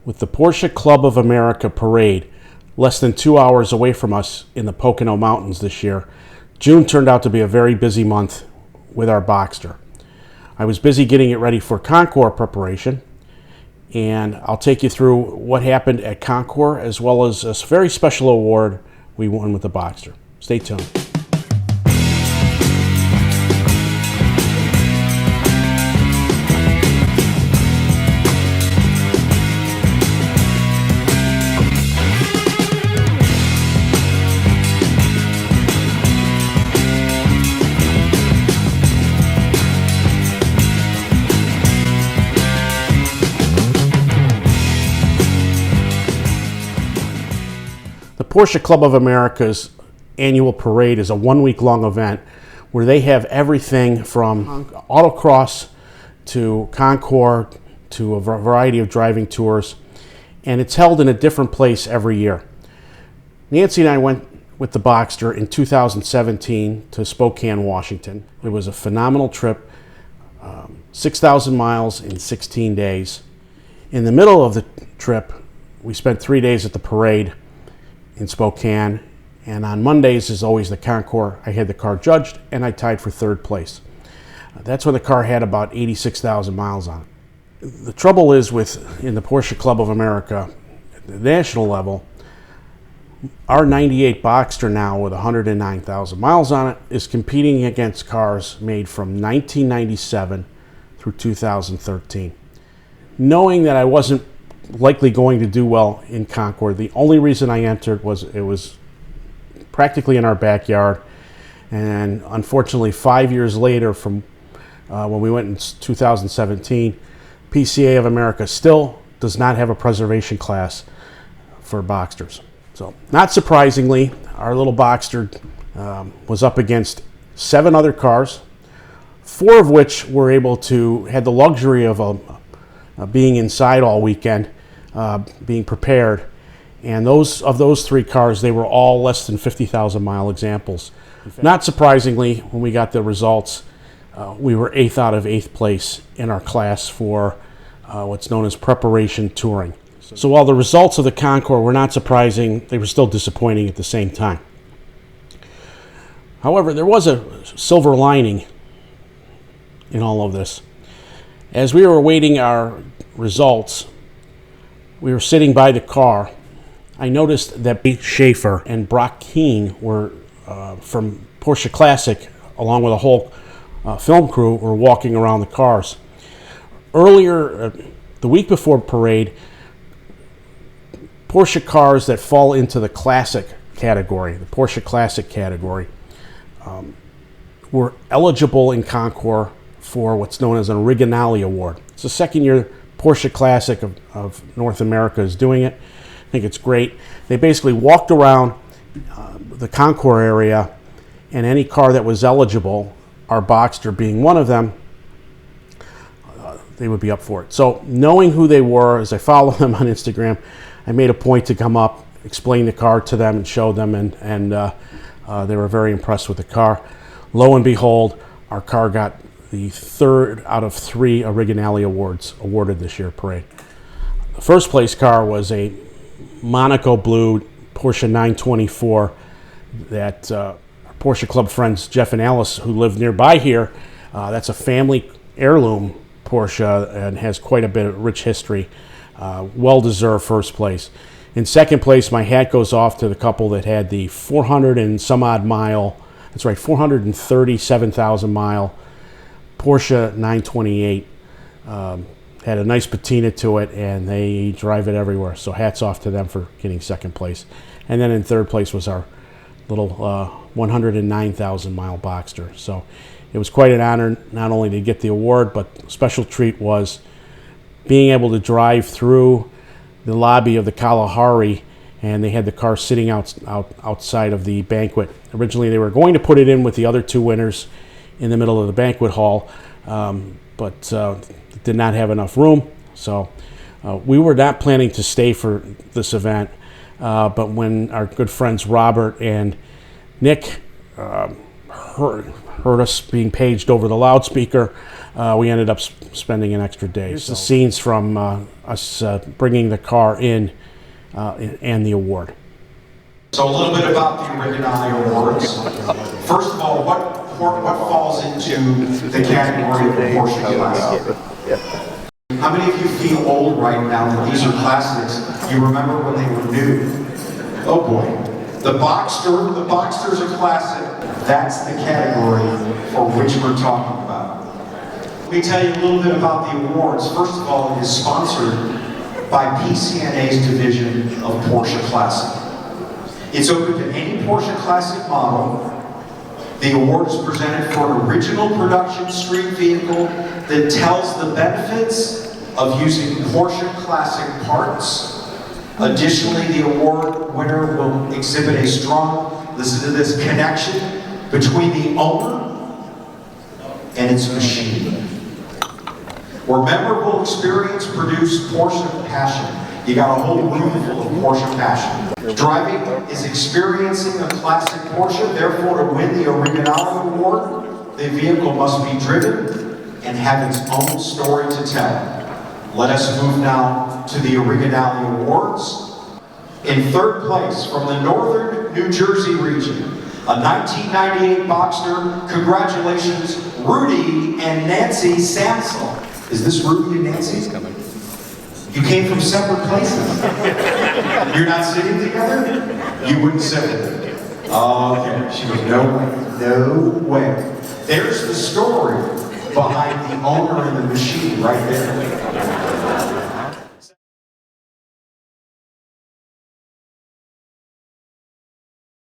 With the Porsche Club of America parade less than 2 hours away from us in the Pocono Mountains this year, June turned out to be a very busy month with our Boxster. I was busy getting it ready for Concours preparation, and I'll take you through what happened at Concours as well as a very special award we won with the Boxster. Stay tuned. The Porsche Club of America's annual parade is a one-week-long event where they have everything from autocross to Concours to a variety of driving tours, and it's held in a different place every year. Nancy and I went with the Boxster in 2017 to Spokane, Washington. It was a phenomenal trip, 6,000 miles in 16 days. In the middle of the trip, we spent 3 days at the parade in Spokane, and on Mondays is always the Concours. I had the car judged and I tied for third place. That's when the car had about 86,000 miles on it. The trouble is in the Porsche Club of America at the national level, our 98 Boxster now with 109,000 miles on it is competing against cars made from 1997 through 2013. Knowing that I wasn't likely going to do well in Concours, the only reason I entered was it was practically in our backyard, and unfortunately 5 years later from when we went in 2017, PCA of America still does not have a preservation class for Boxsters. So not surprisingly, our little Boxster was up against 7 other cars, 4 of which were able to had the luxury of being inside all weekend, being prepared, and those 3 cars, they were all less than 50,000 mile examples. Not surprisingly, when we got the results, we were 8th out of 8th place in our class for what's known as preparation touring. So while the results of the Concours were not surprising, they were still disappointing at the same time. However, there was a silver lining in all of this. As we were awaiting our results, we were sitting by the car. I noticed that Shaffer and Brock Keane were from Porsche Classic, along with a whole film crew, were walking around the cars. Earlier, the week before parade, Porsche cars that fall into the Classic category, the Porsche Classic category, were eligible in Concours for what's known as an Originale Award. It's the second year Porsche Classic of North America is doing it. I think it's great. They basically walked around the Concours area, and any car that was eligible, our Boxster being one of them, they would be up for it. So knowing who they were, as I follow them on Instagram, I made a point to come up, explain the car to them and show them, and they were very impressed with the car. Lo and behold, our car got the 3rd out of 3 Originale Awards awarded this year parade. The first place car was a Monaco blue Porsche 924 that our Porsche Club friends Jeff and Alice, who live nearby here, that's a family heirloom Porsche and has quite a bit of rich history. Well-deserved first place. In second place, my hat goes off to the couple that had the 400 and some odd mile, that's right, 437,000 mile Porsche 928. Had a nice patina to it, and they drive it everywhere. So hats off to them for getting second place. And then in third place was our little 109,000 mile Boxster. So it was quite an honor not only to get the award, but a special treat was being able to drive through the lobby of the Kalahari, and they had the car sitting outside of the banquet. Originally, they were going to put it in with the other 2 winners in the middle of the banquet hall, but did not have enough room. So we were not planning to stay for this event, but when our good friends Robert and Nick heard us being paged over the loudspeaker, we ended up spending an extra day. Here's the scenes from us bringing the car in and the award. So a little bit about the Originale Awards. First of all, what falls into the category of the Porsche Classic? How many of you feel old right now that these are classics? You remember when they were new? Oh boy. The Boxster is a classic. That's the category for which we're talking about. Let me tell you a little bit about the awards. First of all, it is sponsored by PCNA's division of Porsche Classic. It's open to any Porsche Classic model. The award is presented for an original production street vehicle that tells the benefits of using Porsche Classic parts. Additionally, the award winner will exhibit a strong, listen to this, connection between the owner and its machine. Where memorable experience produce Porsche passion. You got a whole room full of Porsche passion. Driving is experiencing a classic Porsche, therefore to win the Originale Award, the vehicle must be driven and have its own story to tell. Let us move now to the Originale Awards. In third place, from the northern New Jersey region, a 1998 Boxster, congratulations, Rudy and Nancy Sansel. Is this Rudy and Nancy? He's coming. You came from separate places. You're not sitting together? You wouldn't sit with me. Okay. She goes, no way. No way. There's the story behind the owner and the machine right there.